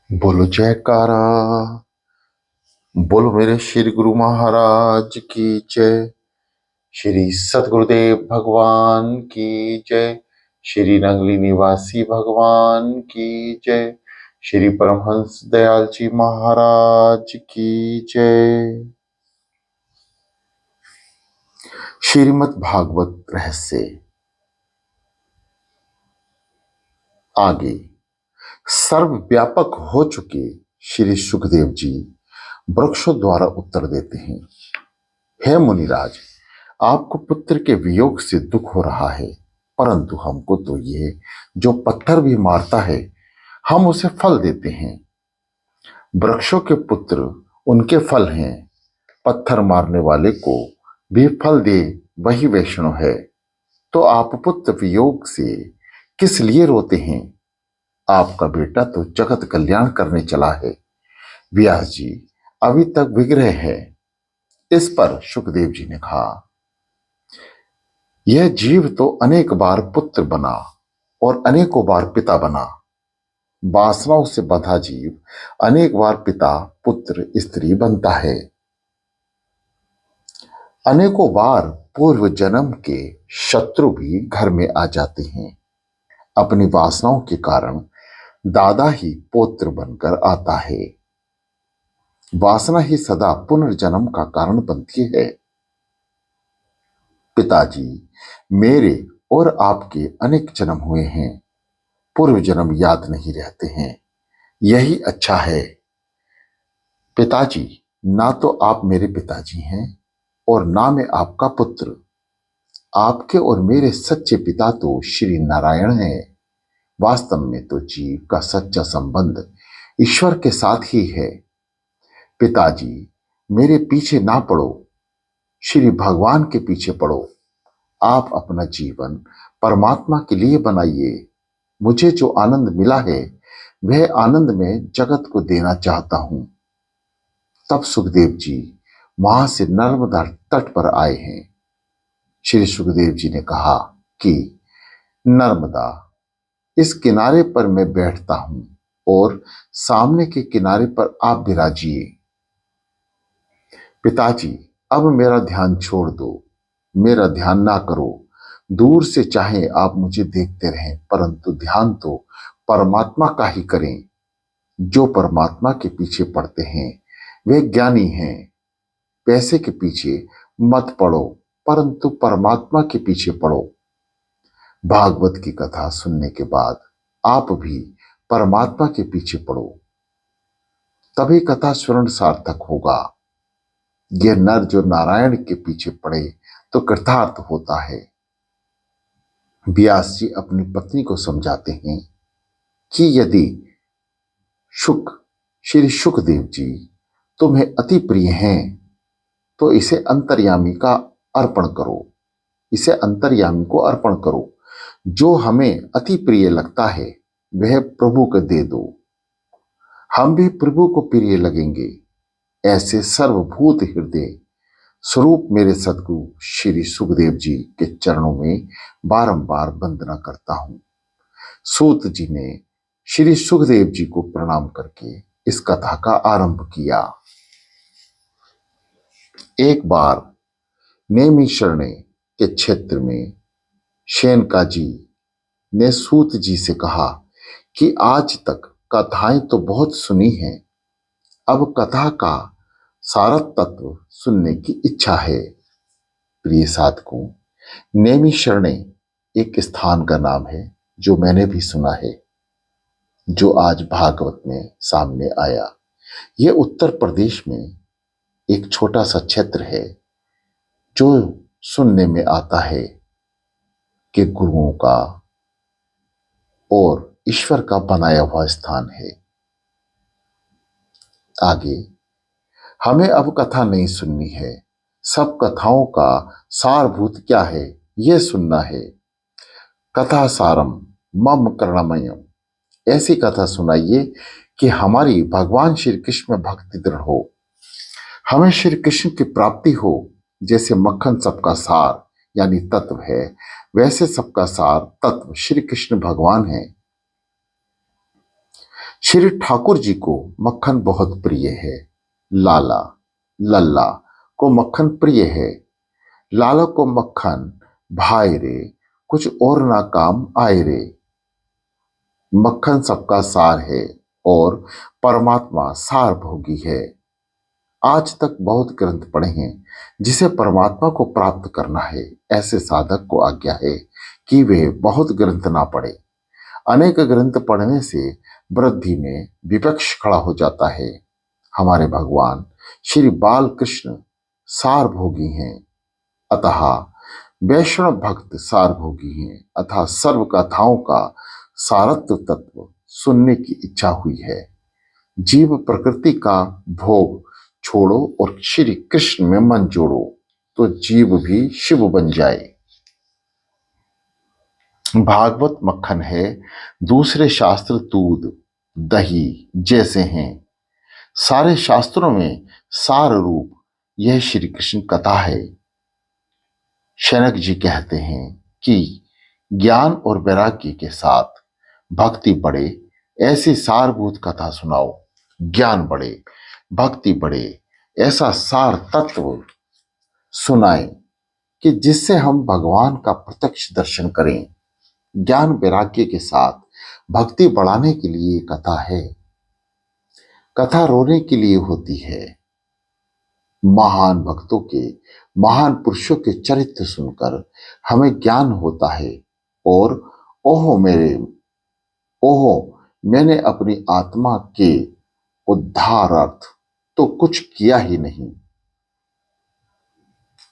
बोलो जयकारा। बोलो मेरे श्री गुरु महाराज की जय। श्री सतगुरुदेव भगवान की जय। श्री रंगली निवासी भगवान की जय। श्री परमहंस दयाल जी महाराज की जय। श्रीमद् भागवत रहस्य आगे। सर्वव्यापक हो चुके श्री सुखदेव जी वृक्षों द्वारा उत्तर देते हैं। हे मुनिराज, आपको पुत्र के वियोग से दुख हो रहा है, परंतु हमको तो ये जो पत्थर भी मारता है हम उसे फल देते हैं। वृक्षों के पुत्र उनके फल हैं, पत्थर मारने वाले को भी फल दे वही वैष्णव है। तो आप पुत्र वियोग से किस लिए रोते हैं? आपका बेटा तो जगत कल्याण करने चला है। व्यास जी अभी तक विग्रह है। इस पर सुखदेव जी ने कहा, यह जीव तो अनेक बार पुत्र बना और अनेकों बार पिता बना। वासनाओं से बंधा जीव अनेक बार पिता पुत्र स्त्री बनता है। अनेकों बार पूर्व जन्म के शत्रु भी घर में आ जाते हैं। अपनी वासनाओं के कारण दादा ही पुत्र बनकर आता है। वासना ही सदा पुनर्जन्म का कारण बनती है। पिताजी, मेरे और आपके अनेक जन्म हुए हैं, पूर्व जन्म याद नहीं रहते हैं। यही अच्छा है। पिताजी, ना तो आप मेरे पिताजी हैं और ना मैं आपका पुत्र। आपके और मेरे सच्चे पिता तो श्री नारायण हैं। वास्तव में तो जीव का सच्चा संबंध ईश्वर के साथ ही है। पिताजी, मेरे पीछे ना पड़ो, श्री भगवान के पीछे पड़ो। आप अपना जीवन परमात्मा के लिए बनाइए। मुझे जो आनंद मिला है वह आनंद मैं जगत को देना चाहता हूं। तब सुखदेव जी वहां से नर्मदा तट पर आए हैं। श्री सुखदेव जी ने कहा कि नर्मदा, इस किनारे पर मैं बैठता हूं और सामने के किनारे पर आप विराजिए। पिताजी, अब मेरा ध्यान छोड़ दो, मेरा ध्यान ना करो। दूर से चाहे आप मुझे देखते रहें, परंतु ध्यान तो परमात्मा का ही करें। जो परमात्मा के पीछे पड़ते हैं वे ज्ञानी हैं। पैसे के पीछे मत पड़ो, परंतु परमात्मा के पीछे पड़ो। भागवत की कथा सुनने के बाद आप भी परमात्मा के पीछे पड़ो, तभी कथा स्वर्ण सार्थक होगा। यह नर जो नारायण के पीछे पड़े तो कृतार्थ होता है। व्यास जी अपनी पत्नी को समझाते हैं कि यदि श्री सुखदेव जी तुम्हें अति प्रिय हैं तो इसे अंतर्यामी का अर्पण करो, इसे अंतर्यामी को अर्पण करो। जो हमें अति प्रिय लगता है वह प्रभु को दे दो, हम भी प्रभु को प्रिय लगेंगे। ऐसे सर्वभूत हृदय स्वरूप मेरे सद्गुरु श्री सुखदेव जी के चरणों में बारंबार वंदना करता हूं। सूत जी ने श्री सुखदेव जी को प्रणाम करके इस कथा का आरंभ किया। एक बार नैमिषारण्य के क्षेत्र में शेनका जी ने सूत जी से कहा कि आज तक कथाएं तो बहुत सुनी हैं, अब कथा का सारा तत्व सुनने की इच्छा है। प्रिय साधकों, नैमिषारण्य एक स्थान का नाम है जो मैंने भी सुना है, जो आज भागवत में सामने आया। यह उत्तर प्रदेश में एक छोटा सा क्षेत्र है जो सुनने में आता है कि गुरुओं का और ईश्वर का बनाया हुआ स्थान है। आगे हमें अब कथा नहीं सुननी है, सब कथाओं का सारभूत क्या है यह सुनना है। कथा सारम मम करुणामयम, ऐसी कथा सुनाइए कि हमारी भगवान श्री कृष्ण में भक्ति दृढ़ हो, हमें श्री कृष्ण की प्राप्ति हो। जैसे मक्खन सबका सार यानी तत्व है, वैसे सबका सार तत्व श्री कृष्ण भगवान है। श्री ठाकुर जी को मक्खन बहुत प्रिय है। लाला लल्ला को मक्खन प्रिय है। लाला को मक्खन भाई रे, कुछ और ना काम आए रे। मक्खन सबका सार है और परमात्मा सार भोगी है। आज तक बहुत ग्रंथ पढ़े हैं। जिसे परमात्मा को प्राप्त करना है, ऐसे साधक को आज्ञा है कि वे बहुत ग्रंथ ना पढ़े। अनेक ग्रंथ पढ़ने से वृद्धि में विपक्ष खड़ा हो जाता है। हमारे भगवान श्री बाल कृष्ण सारभोगी हैं, अतः वैष्णव भक्त सारभोगी हैं, अतः सर्व कथाओं का सारत्व तत्व सुनने की इच्छा हुई है। जीव प्रकृति का भोग छोड़ो और श्री कृष्ण में मन जोड़ो, तो जीव भी शिव बन जाए। भागवत मक्खन है, दूसरे शास्त्र दूध दही जैसे हैं। सारे शास्त्रों में सार रूप यह श्री कृष्ण कथा है। शनक जी कहते हैं कि ज्ञान और वैराग्य के साथ भक्ति बढ़े, ऐसी सारभूत कथा सुनाओ। ज्ञान बढ़े, भक्ति बढ़े, ऐसा सार तत्व सुनाए कि जिससे हम भगवान का प्रत्यक्ष दर्शन करें। ज्ञान वैराग्य के साथ भक्ति बढ़ाने के लिए कथा है। कथा रोने के लिए होती है। महान भक्तों के, महान पुरुषों के चरित्र सुनकर हमें ज्ञान होता है और ओहो मैंने अपनी आत्मा के उद्धारार्थ तो कुछ किया ही नहीं।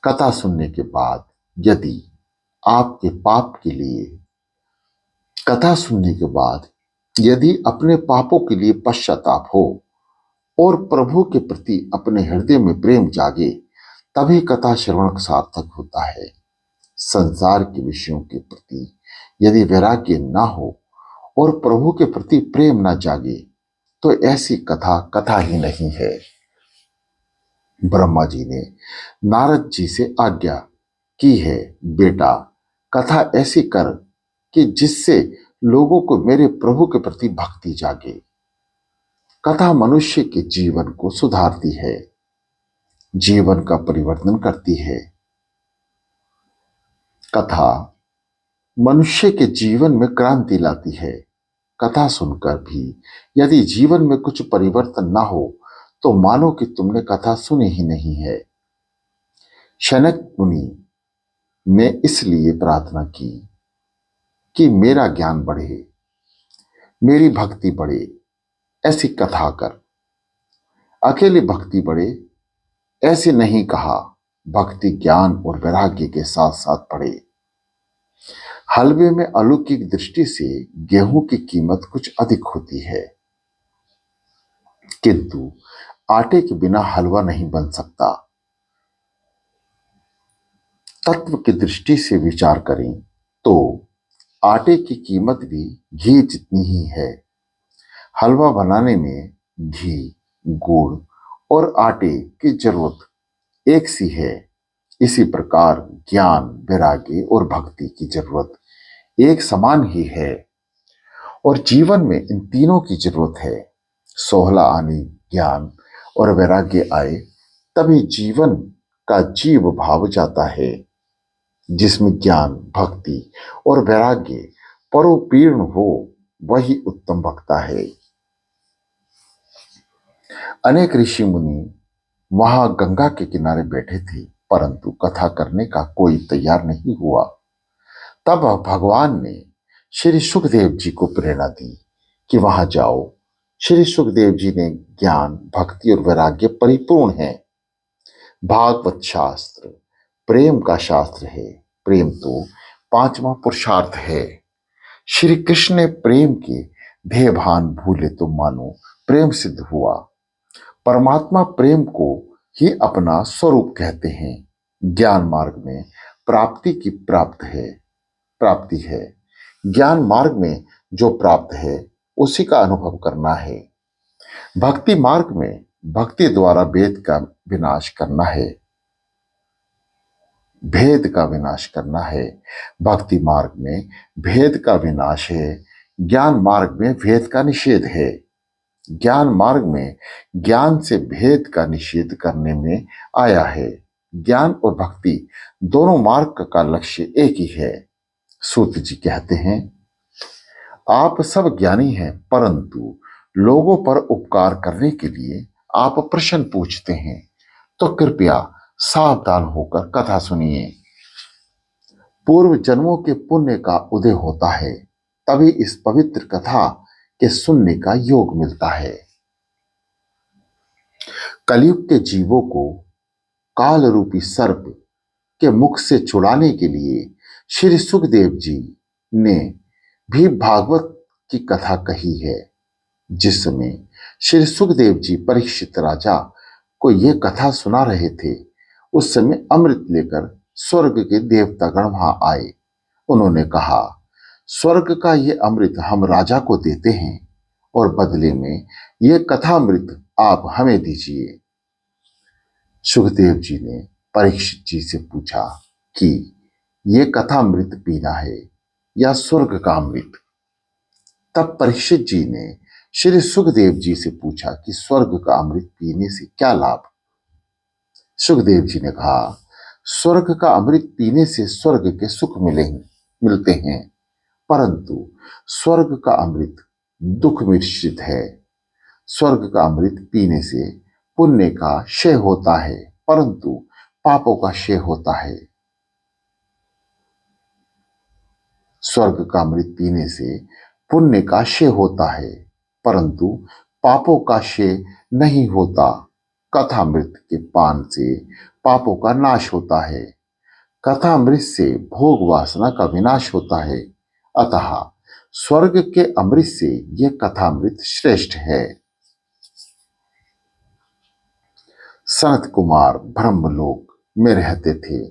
कथा सुनने के बाद यदि आपके पाप के लिए, कथा सुनने के बाद यदि अपने पापों के लिए पश्चाताप हो और प्रभु के प्रति अपने हृदय में प्रेम जागे, तभी कथा श्रवण सार्थक होता है। संसार के विषयों के प्रति यदि वैराग्य ना हो और प्रभु के प्रति प्रेम ना जागे, तो ऐसी कथा कथा ही नहीं है। ब्रह्मा जी ने नारद जी से आज्ञा की है, बेटा कथा ऐसी कर कि जिससे लोगों को मेरे प्रभु के प्रति भक्ति जागे। कथा मनुष्य के जीवन को सुधारती है, जीवन का परिवर्तन करती है। कथा मनुष्य के जीवन में क्रांति लाती है। कथा सुनकर भी यदि जीवन में कुछ परिवर्तन ना हो, तो मानो कि तुमने कथा सुनी ही नहीं है। शनक मुनि ने इसलिए प्रार्थना की कि मेरा ज्ञान बढ़े, मेरी भक्ति बढ़े, ऐसी कथा कर। अकेली भक्ति बढ़े ऐसे नहीं कहा, भक्ति ज्ञान और वैराग्य के साथ साथ बढ़े। हलवे में अलौकिक दृष्टि से गेहूं की कीमत कुछ अधिक होती है, किंतु आटे के बिना हलवा नहीं बन सकता। तत्व की दृष्टि से विचार करें तो आटे की कीमत भी घी जितनी ही है। हलवा बनाने में घी, गुड़ और आटे की जरूरत एक सी है। इसी प्रकार ज्ञान, वैराग्य और भक्ति की जरूरत एक समान ही है और जीवन में इन तीनों की जरूरत है। सोहला आने ज्ञान और वैराग्य आए, तभी जीवन का जीव भाव जाता है। जिसमें ज्ञान, भक्ति और वैराग्य परोपीर्ण हो, वही उत्तम वक्ता है। अनेक ऋषि मुनि वहां गंगा के किनारे बैठे थे, परंतु कथा करने का कोई तैयार नहीं हुआ। तब भगवान ने श्री सुखदेव जी को प्रेरणा दी कि वहां जाओ। श्री सुखदेव जी ने ज्ञान, भक्ति और वैराग्य परिपूर्ण है। भागवत शास्त्र प्रेम का शास्त्र है। प्रेम तो पांचवा पुरुषार्थ है। श्री कृष्ण ने प्रेम के ध्येयभान भूले तो मानो प्रेम सिद्ध हुआ। परमात्मा प्रेम को ही अपना स्वरूप कहते हैं। ज्ञान मार्ग में प्राप्ति की प्राप्ति है। ज्ञान मार्ग में जो प्राप्त है उसी का अनुभव करना है। भक्ति मार्ग में भक्ति द्वारा भेद का विनाश करना है, भेद का विनाश करना है। भक्ति मार्ग में भेद का विनाश है, ज्ञान मार्ग में भेद का निषेध है। ज्ञान मार्ग में ज्ञान से भेद का निषेध करने में आया है। ज्ञान और भक्ति दोनों मार्ग का लक्ष्य एक ही है। सूत जी कहते हैं, आप सब ज्ञानी हैं, परंतु लोगों पर उपकार करने के लिए आप प्रश्न पूछते हैं, तो कृपया सावधान होकर कथा सुनिए। पूर्व जन्मों के पुण्य का उदय होता है, तभी इस पवित्र कथा के सुनने का योग मिलता है। कलयुग के जीवों को काल रूपी सर्प के मुख से छुड़ाने के लिए श्री सुखदेव जी ने भी भागवत की कथा कही है। जिस समय श्री सुखदेव जी परीक्षित राजा को यह कथा सुना रहे थे, उस समय अमृत लेकर स्वर्ग के देवतागण वहां आए। उन्होंने कहा, स्वर्ग का ये अमृत हम राजा को देते हैं और बदले में ये कथामृत आप हमें दीजिए। सुखदेव जी ने परीक्षित जी से पूछा कि ये कथामृत पीना है या स्वर्ग का अमृत। तब परीक्षित जी ने श्री सुखदेव जी से पूछा कि स्वर्ग का अमृत पीने से क्या लाभ। सुखदेव जी ने कहा, स्वर्ग का अमृत पीने से स्वर्ग के सुख मिलते हैं, परंतु स्वर्ग का अमृत दुख मिश्रित है। स्वर्ग का अमृत पीने से पुण्य का क्षय होता है, परंतु पापों का क्षय होता है। स्वर्ग का अमृत पीने से पुण्य का क्षय होता है, परंतु पापों का क्षय नहीं होता। कथामृत के पान से पापों का नाश होता है। कथामृत से भोग वासना का विनाश होता है। अतः स्वर्ग के अमृत से यह कथामृत श्रेष्ठ है। सनत कुमार ब्रह्मलोक में रहते थे।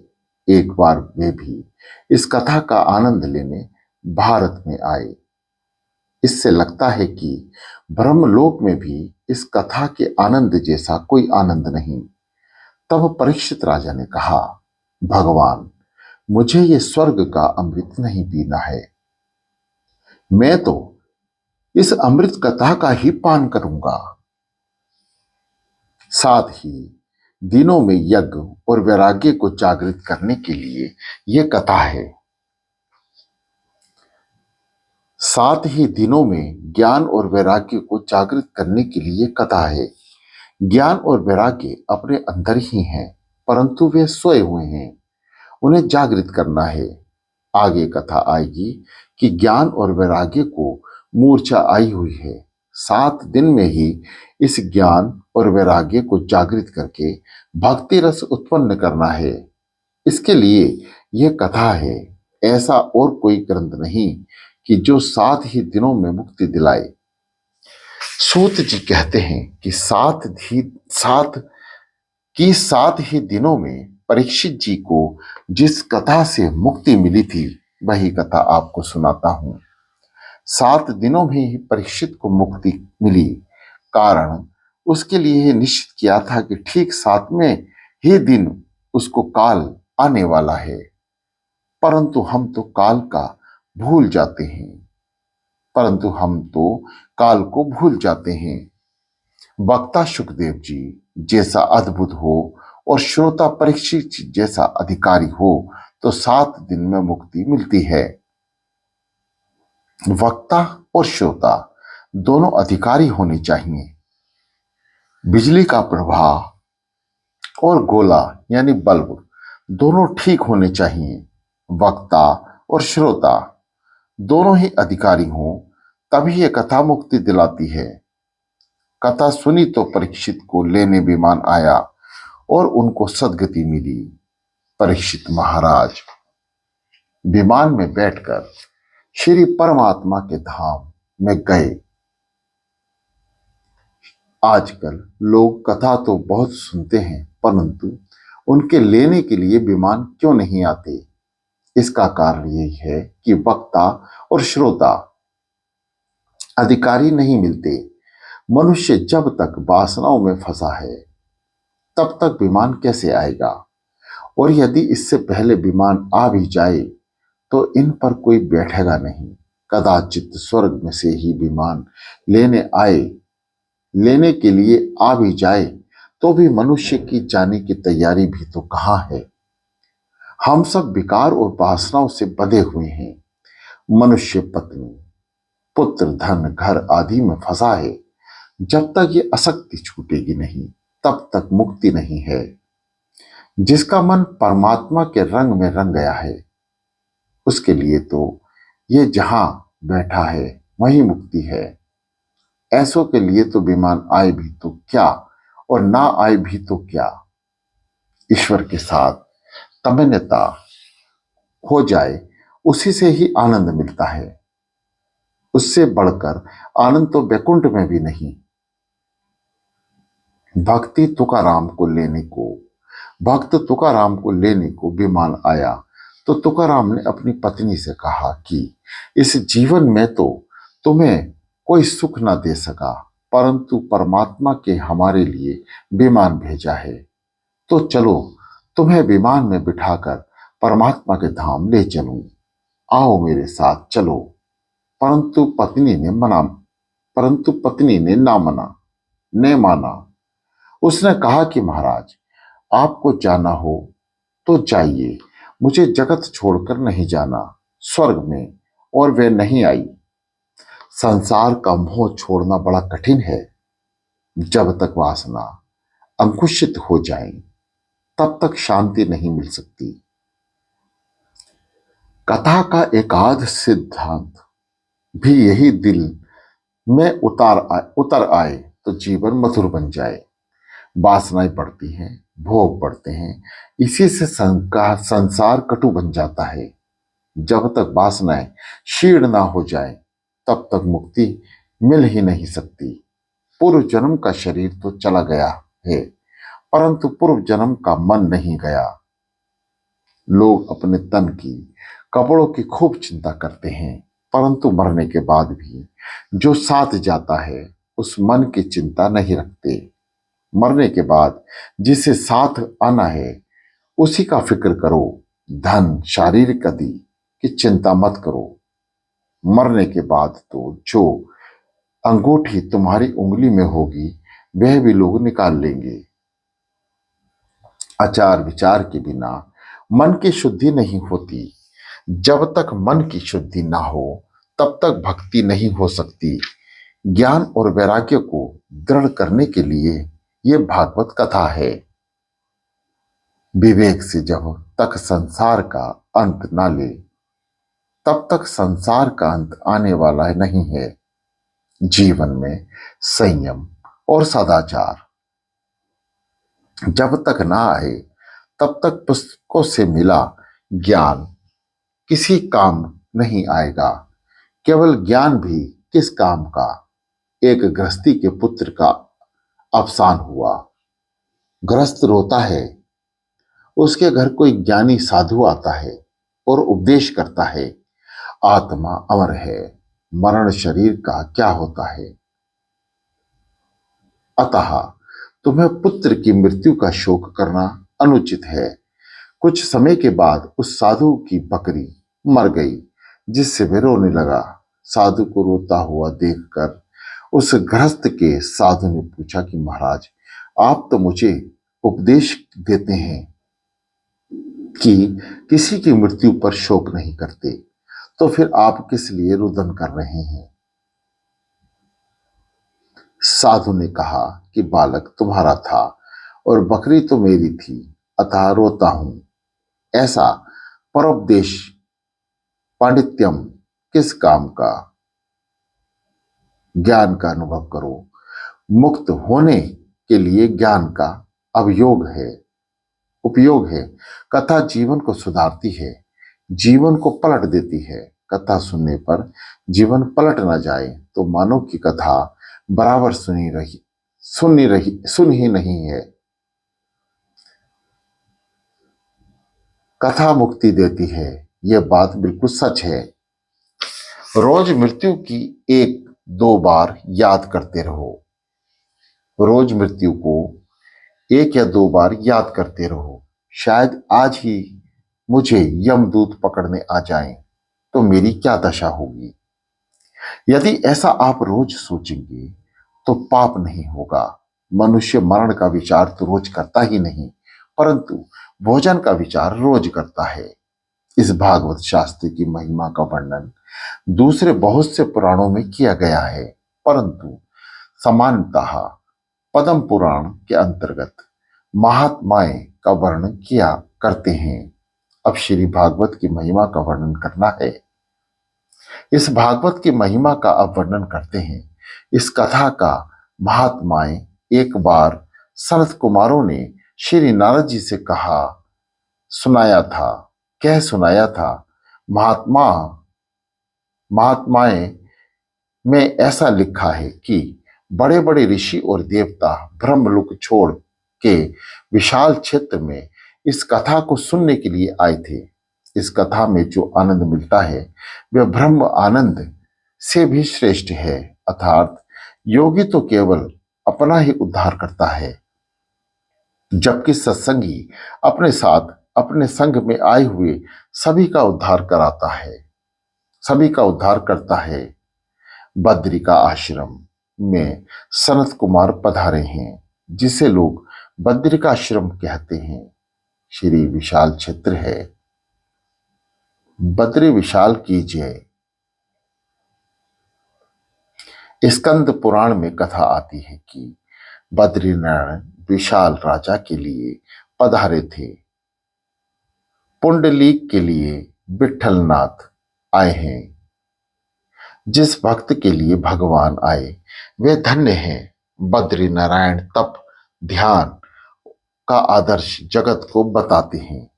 एक बार वे भी इस कथा का आनंद लेने भारत में आए। इससे लगता है कि ब्रह्मलोक में भी इस कथा के आनंद जैसा कोई आनंद नहीं। तब परीक्षित राजा ने कहा, भगवान, मुझे ये स्वर्ग का अमृत नहीं पीना है। मैं तो इस अमृत कथा का ही पान करूंगा। साथ ही दिनों में यज्ञ और वैराग्य को जागृत करने के लिए यह कथा है। साथ ही दिनों में ज्ञान और वैराग्य को जागृत करने के लिए कथा है। ज्ञान और वैराग्य अपने अंदर ही हैं, परंतु वे सोए हुए हैं, उन्हें जागृत करना है। आगे कथा आएगी कि ज्ञान और वैराग्य को मूर्छा आई हुई है। 7 दिन में ही इस ज्ञान और वैराग्य को जागृत करके भक्ति रस उत्पन्न करना है। इसके लिए यह कथा है, ऐसा और कोई ग्रंथ नहीं कि जो 7 ही दिनों में मुक्ति दिलाए। सूत जी कहते हैं कि 7 ही दिनों में परीक्षित जी को जिस कथा से मुक्ति मिली थी, वही कथा आपको सुनाता हूं। 7 दिनों में ही परीक्षित को मुक्ति मिली। कारण उसके लिए निश्चित किया था कि ठीक 7वें ही दिन उसको काल आने वाला है। परंतु हम तो काल को भूल जाते हैं। वक्ता सुखदेव जी जैसा अद्भुत हो और श्रोता परीक्षित जैसा अधिकारी हो तो 7 दिन में मुक्ति मिलती है। वक्ता और श्रोता दोनों अधिकारी होने चाहिए। बिजली का प्रवाह और गोला यानी बल्ब दोनों ठीक होने चाहिए। वक्ता और श्रोता दोनों ही अधिकारी हों, तभी यह कथा मुक्ति दिलाती है। कथा सुनी तो परीक्षित को लेने विमान आया और उनको सद्गति मिली। परीक्षित महाराज विमान में बैठकर श्री परमात्मा के धाम में गए। आजकल लोग कथा तो बहुत सुनते हैं, परंतु उनके लेने के लिए विमान क्यों नहीं आते? इसका कारण यही है कि वक्ता और श्रोता अधिकारी नहीं मिलते। मनुष्य जब तक वासनाओं में फंसा है, तब तक विमान कैसे आएगा? और यदि इससे पहले विमान आ भी जाए तो इन पर कोई बैठेगा नहीं। कदाचित स्वर्ग में से ही विमान लेने आए लेने के लिए आ भी जाए तो भी मनुष्य की जाने की तैयारी भी तो कहाँ है। हम सब विकार और वासनाओं से बंधे हुए हैं। मनुष्य पत्नी, पुत्र, धन, घर आदि में फंसा है। जब तक ये आसक्ति छूटेगी नहीं, तब तक मुक्ति नहीं है। जिसका मन परमात्मा के रंग में रंग गया है, उसके लिए तो ये जहां बैठा है वही मुक्ति है। ऐसों के लिए तो विमान आए भी तो क्या और ना आए भी तो क्या। ईश्वर के साथ तन्मयता हो जाए, उसी से ही आनंद मिलता है। उससे बढ़कर आनंद तो वैकुंठ में भी नहीं। भक्ति तुकाराम को लेने को भक्त तुकाराम को लेने को विमान आया तो तुकाराम ने अपनी पत्नी से कहा कि इस जीवन में तो तुम्हें कोई सुख ना दे सका, परंतु परमात्मा के हमारे लिए विमान भेजा है, तो चलो तुम्हें विमान में बिठाकर परमात्मा के धाम ले चलूं। आओ मेरे साथ चलो। परंतु पत्नी ने ना ने माना। उसने कहा कि महाराज, आपको जाना हो तो जाइए, मुझे जगत छोड़कर नहीं जाना स्वर्ग में। और वे नहीं आई। संसार का मोह छोड़ना बड़ा कठिन है। जब तक वासना अंकुशित हो जाए, तब तक शांति नहीं मिल सकती। कथा का एकाध सिद्धांत भी यही, दिल में उतर आए तो जीवन मधुर बन जाए। वासनाएं बढ़ती हैं, भोग बढ़ते हैं, इसी से संसार कटु बन जाता है। जब तक वासनाएं क्षीण ना हो जाए, तब तक मुक्ति मिल ही नहीं सकती। पूर्व जन्म का शरीर तो चला गया है, परंतु पूर्व जन्म का मन नहीं गया। लोग अपने तन की, कपड़ों की खूब चिंता करते हैं, परंतु मरने के बाद भी जो साथ जाता है उस मन की चिंता नहीं रखते। मरने के बाद जिसे साथ आना है उसी का फिक्र करो। धन, शारीरिक आदि की चिंता मत करो। मरने के बाद तो जो अंगूठी तुम्हारी उंगली में होगी वह भी लोग निकाल लेंगे। आचार विचार के बिना मन की शुद्धि नहीं होती। जब तक मन की शुद्धि ना हो, तब तक भक्ति नहीं हो सकती। ज्ञान और वैराग्य को दृढ़ करने के लिए ये भागवत कथा है। विवेक से जब तक संसार का अंत ना ले, तब तक संसार का अंत आने वाला नहीं है। जीवन में संयम और सदाचार जब तक ना आए, तब तक पुस्तकों से मिला ज्ञान किसी काम नहीं आएगा। केवल ज्ञान भी किस काम का। एक गृहस्थी के पुत्र का अवसान हुआ। गृहस्थ रोता है। उसके घर कोई ज्ञानी साधु आता है और उपदेश करता है, आत्मा अमर है, मरण शरीर का क्या होता है। अतः तुम्हें पुत्र की मृत्यु का शोक करना अनुचित है। कुछ समय के बाद उस साधु की बकरी मर गई, जिससे वे रोने लगा। साधु को रोता हुआ देखकर उस गृहस्थ के साधु ने पूछा कि महाराज, आप तो मुझे उपदेश देते हैं कि किसी की मृत्यु पर शोक नहीं करते, तो फिर आप किस लिए रुदन कर रहे हैं। साधु ने कहा कि बालक तुम्हारा था और बकरी तो मेरी थी, अतः रोता हूं। ऐसा परोपदेश पांडित्यम किस काम का। ज्ञान का अनुभव करो। मुक्त होने के लिए ज्ञान का उपयोग है। कथा जीवन को सुधारती है, जीवन को पलट देती है। कथा सुनने पर जीवन पलट ना जाए तो मानो की कथा बराबर सुन ही नहीं है। कथा मुक्ति देती है, यह बात बिल्कुल सच है। रोज मृत्यु की 1-2 बार याद करते रहो। रोज मृत्यु को 1 या 2 बार याद करते रहो। शायद आज ही मुझे यमदूत पकड़ने आ जाएं, तो मेरी क्या दशा होगी। यदि ऐसा आप रोज सोचेंगे तो पाप नहीं होगा। मनुष्य मरण का विचार तो रोज करता ही नहीं, परंतु भोजन का विचार रोज करता है। इस भागवत शास्त्र की महिमा का वर्णन दूसरे बहुत से पुराणों में किया गया है, परंतु सामान्यतः पद्म पुराण के अंतर्गत महात्माएं का वर्णन किया करते हैं। अब श्री भागवत की महिमा का वर्णन करना है। इस भागवत की महिमा का अब वर्णन करते हैं। इस कथा का महात्माएं एक बार सनत कुमारों ने श्री नारद जी से कह सुनाया था। महात्माएं में ऐसा लिखा है कि बड़े बड़े ऋषि और देवता ब्रह्मलोक छोड़ के विशाल क्षेत्र में इस कथा को सुनने के लिए आए थे। इस कथा में जो आनंद मिलता है वह ब्रह्म आनंद से भी श्रेष्ठ है, अर्थात योगी तो केवल अपना ही उद्धार करता है, जबकि सत्संगी अपने साथ अपने संग में आए हुए सभी का उद्धार करता है। बद्री का आश्रम में सनत कुमार पधारे हैं, जिसे लोग बद्री का आश्रम कहते हैं। श्री विशाल क्षेत्र है, बद्री विशाल कीजिए। स्कंद पुराण में कथा आती है कि बद्रीनारायण विशाल राजा के लिए पधारे थे। पुंडलीक के लिए विठलनाथ आए हैं। जिस भक्त के लिए भगवान आए वे धन्य हैं। बद्रीनारायण तप ध्यान का आदर्श जगत को बताते हैं।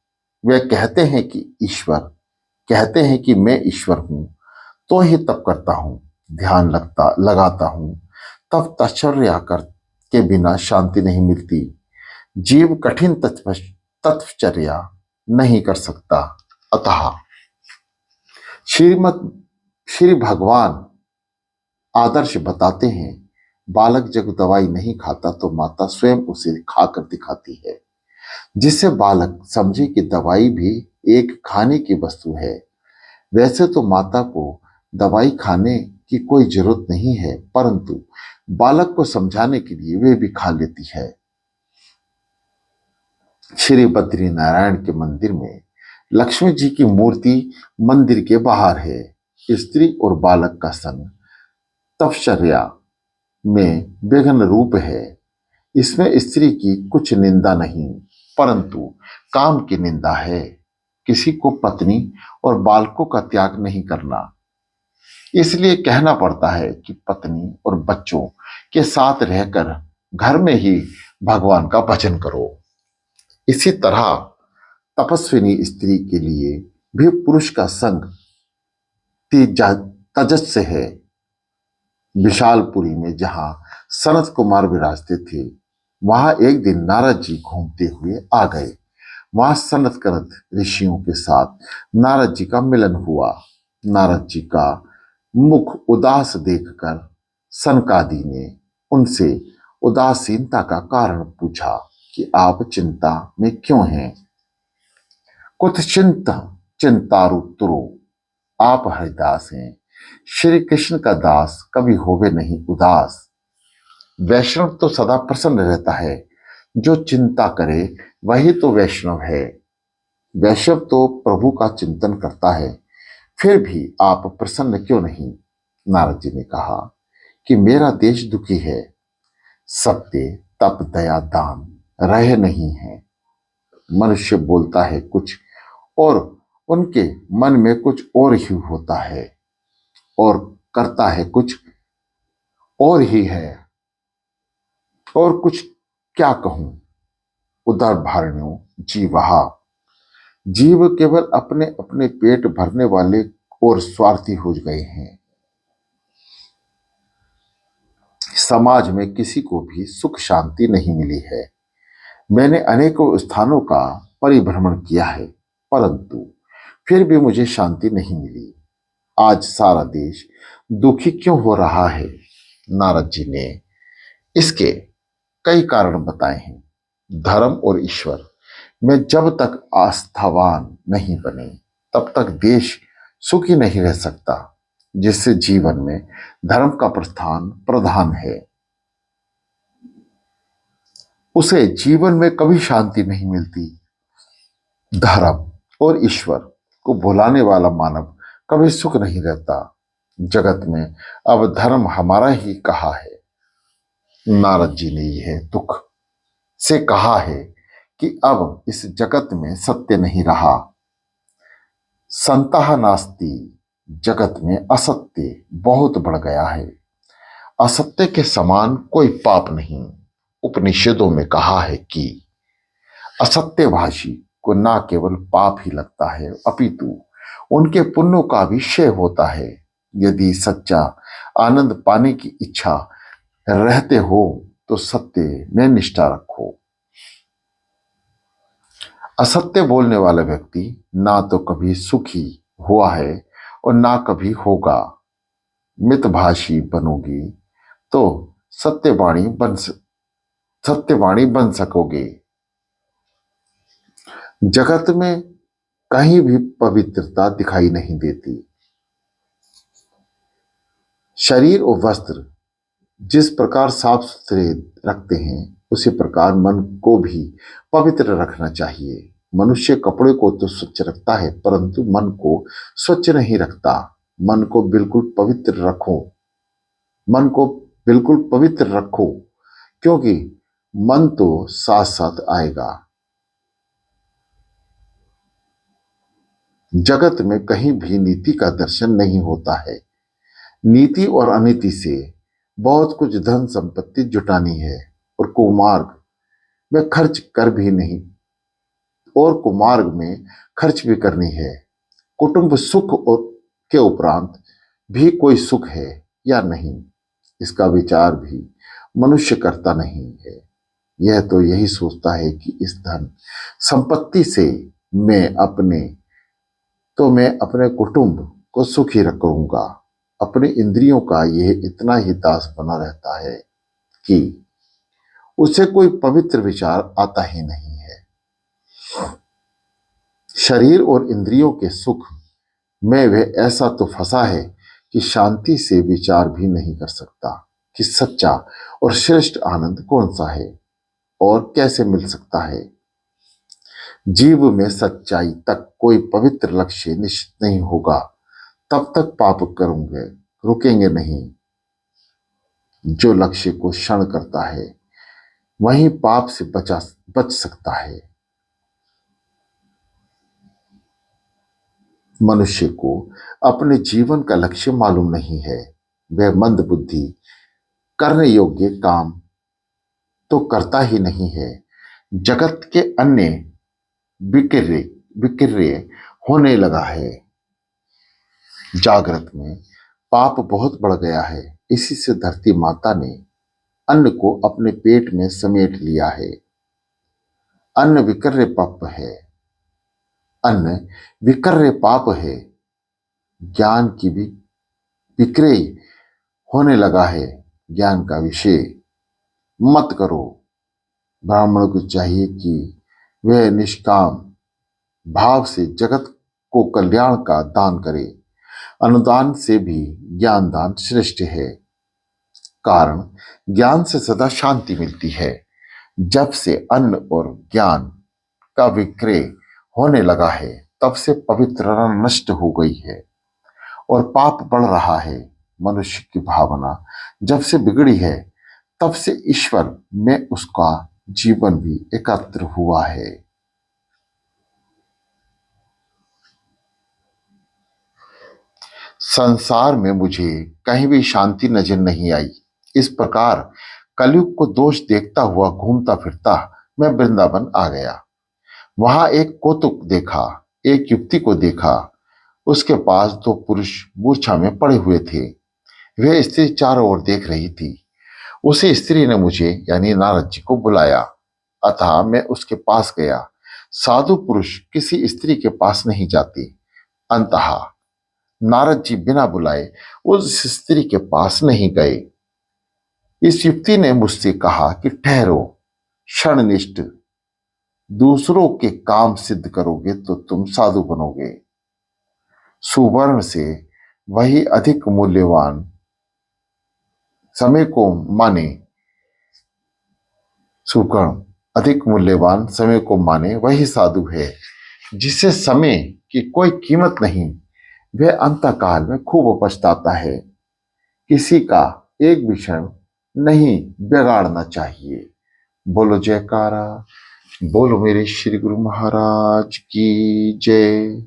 वे कहते हैं कि मैं ईश्वर हूं तो ही तप करता हूं, ध्यान लगाता हूं, तब तपश्चर्या के बिना शांति नहीं मिलती। जीव कठिन तपश्चर्या नहीं कर सकता। अतः श्री भगवान आदर्श बताते हैं, बालक जब दवाई नहीं खाता तो माता स्वयं उसे खाकर दिखाती है, जिससे बालक समझे कि दवाई भी एक खाने की वस्तु है। वैसे तो माता को दवाई खाने की कोई जरूरत नहीं है, परंतु बालक को समझाने के लिए वे भी खा लेती है। श्री बद्री नारायण के मंदिर में लक्ष्मी जी की मूर्ति मंदिर के बाहर है। स्त्री और बालक का संग तपश्चर्या में विघ्न रूप है। इसमें स्त्री की कुछ निंदा नहीं, परंतु काम की निंदा है। किसी को पत्नी और बालकों का त्याग नहीं करना, इसलिए कहना पड़ता है कि पत्नी और बच्चों के साथ रहकर घर में ही भगवान का भजन करो। इसी तरह तपस्विनी स्त्री के लिए भी पुरुष का संग तजस्य है। विशालपुरी में जहां सनत कुमार विराजते थे, वहां एक दिन नारद जी घूमते हुए आ गए। वहां सनत्कुमार ऋषियों के साथ नारद जी का मिलन हुआ। नारद जी का मुख उदास देखकर सनकादि ने उनसे उदासीनता का कारण पूछा कि आप चिंता में क्यों हैं। कुछ चिंतारुतरो, आप हरिदास हैं। श्री कृष्ण का दास कभी होवे नहीं उदास। वैष्णव तो सदा प्रसन्न रहता है, जो चिंता करे वही तो वैष्णव है। वैष्णव तो प्रभु का चिंतन करता है, फिर भी आप प्रसन्न क्यों नहीं। नारद जी ने कहा कि मेरा देश दुखी है, सत्य तप दया दान रहे नहीं है। मनुष्य बोलता है कुछ और उनके मन में कुछ और ही होता है और करता है कुछ और ही है। और कुछ क्या कहूं, उदर भारणियों जीवहा। जीव केवल अपने अपने पेट भरने वाले और स्वार्थी हो गए हैं। समाज में किसी को भी सुख शांति नहीं मिली है। मैंने अनेकों स्थानों का परिभ्रमण किया है, परंतु फिर भी मुझे शांति नहीं मिली। आज सारा देश दुखी क्यों हो रहा है। नारद जी ने इसके कई कारण बताए हैं। धर्म और ईश्वर में जब तक आस्थावान नहीं बने तब तक देश सुखी नहीं रह सकता, जिससे जीवन में धर्म का प्रधान है। उसे जीवन में कभी शांति नहीं मिलती। धर्म और ईश्वर को भुलाने वाला मानव कभी सुख नहीं रहता। जगत में अब धर्म हमारा ही कहा है। नारद जी ने यह दुख से कहा है कि अब इस जगत में सत्य नहीं रहा। संतः नास्ति, जगत में असत्य बहुत बढ़ गया है। असत्य के समान कोई पाप नहीं। उपनिषदों में कहा है कि असत्यभाषी को ना केवल पाप ही लगता है अपितु उनके पुण्यों का भी क्षय होता है। यदि सच्चा आनंद पाने की इच्छा रहते हो तो सत्य में निष्ठा रखो। असत्य बोलने वाला व्यक्ति ना तो कभी सुखी हुआ है और ना कभी होगा। मितभाषी बनोगी तो सत्यवाणी बन सकोगे। जगत में कहीं भी पवित्रता दिखाई नहीं देती। शरीर और वस्त्र जिस प्रकार साफ सुथरे रखते हैं उसी प्रकार मन को भी पवित्र रखना चाहिए। मनुष्य कपड़े को तो स्वच्छ रखता है परंतु मन को स्वच्छ नहीं रखता। मन को बिल्कुल पवित्र रखो। मन को बिल्कुल पवित्र रखो क्योंकि मन तो साथ साथ आएगा। जगत में कहीं भी नीति का दर्शन नहीं होता है। नीति और अनीति से बहुत कुछ धन संपत्ति जुटानी है और कुमार्ग में खर्च भी करनी है। कुटुंब सुख और के उपरांत भी कोई सुख है या नहीं, इसका विचार भी मनुष्य करता नहीं है। यह तो यही सोचता है कि इस धन संपत्ति से मैं अपने कुटुंब को सुखी रखूंगा। अपने इंद्रियों का यह इतना ही दास बना रहता है कि उसे कोई पवित्र विचार आता ही नहीं है। शरीर और इंद्रियों के सुख में वह ऐसा तो फंसा है कि शांति से विचार भी नहीं कर सकता कि सच्चा और श्रेष्ठ आनंद कौन सा है और कैसे मिल सकता है। जीव में सच्चाई तक कोई पवित्र लक्ष्य निश्चित नहीं होगा तब तक पाप रुकेंगे नहीं। जो लक्ष्य को क्षण करता है वही पाप से बच सकता है। मनुष्य को अपने जीवन का लक्ष्य मालूम नहीं है। वह मंद बुद्धि करने योग्य काम तो करता ही नहीं है। जगत के अन्य विक्रिय होने लगा है। जागृत में पाप बहुत बढ़ गया है। इसी से धरती माता ने अन्न को अपने पेट में समेट लिया है। अन्न विक्रिय पाप है। ज्ञान की भी विक्रय होने लगा है। ज्ञान का विषय मत करो। ब्राह्मण को चाहिए कि वह निष्काम भाव से जगत को कल्याण का दान करे। अनुदान से भी ज्ञान दान श्रेष्ठ है। कारण ज्ञान से सदा शांति मिलती है। जब से अन्न और ज्ञान का विक्रय होने लगा है तब से पवित्रता नष्ट हो गई है और पाप बढ़ रहा है। मनुष्य की भावना जब से बिगड़ी है तब से ईश्वर में उसका जीवन भी एकत्र हुआ है। संसार में मुझे कहीं भी शांति नजर नहीं आई। इस प्रकार कलयुग को दोष देखता हुआ घूमता फिरता मैं वृंदावन आ गया। वहां एक युवती को देखा। उसके पास दो पुरुष मूर्छा में पड़े हुए थे। वह स्त्री चारों ओर देख रही थी। उसी स्त्री ने मुझे यानी नारद जी को बुलाया। अतः मैं उसके पास गया। साधु पुरुष किसी स्त्री के पास नहीं जाते। अंतः नारद जी बिना बुलाए उस स्त्री के पास नहीं गए। इस युवती ने मुझसे कहा कि ठहरो, क्षणनिष्ठ दूसरों के काम सिद्ध करोगे तो तुम साधु बनोगे। सुवर्ण से वही अधिक मूल्यवान समय को माने सुकर्ण अधिक मूल्यवान समय को माने वही साधु है जिसे समय की कोई कीमत नहीं। वह अंतकाल में खूब पछताता है। किसी का एक भी क्षण नहीं बिगाड़ना चाहिए। बोलो जयकारा। बोलो मेरे श्री गुरु महाराज की जय।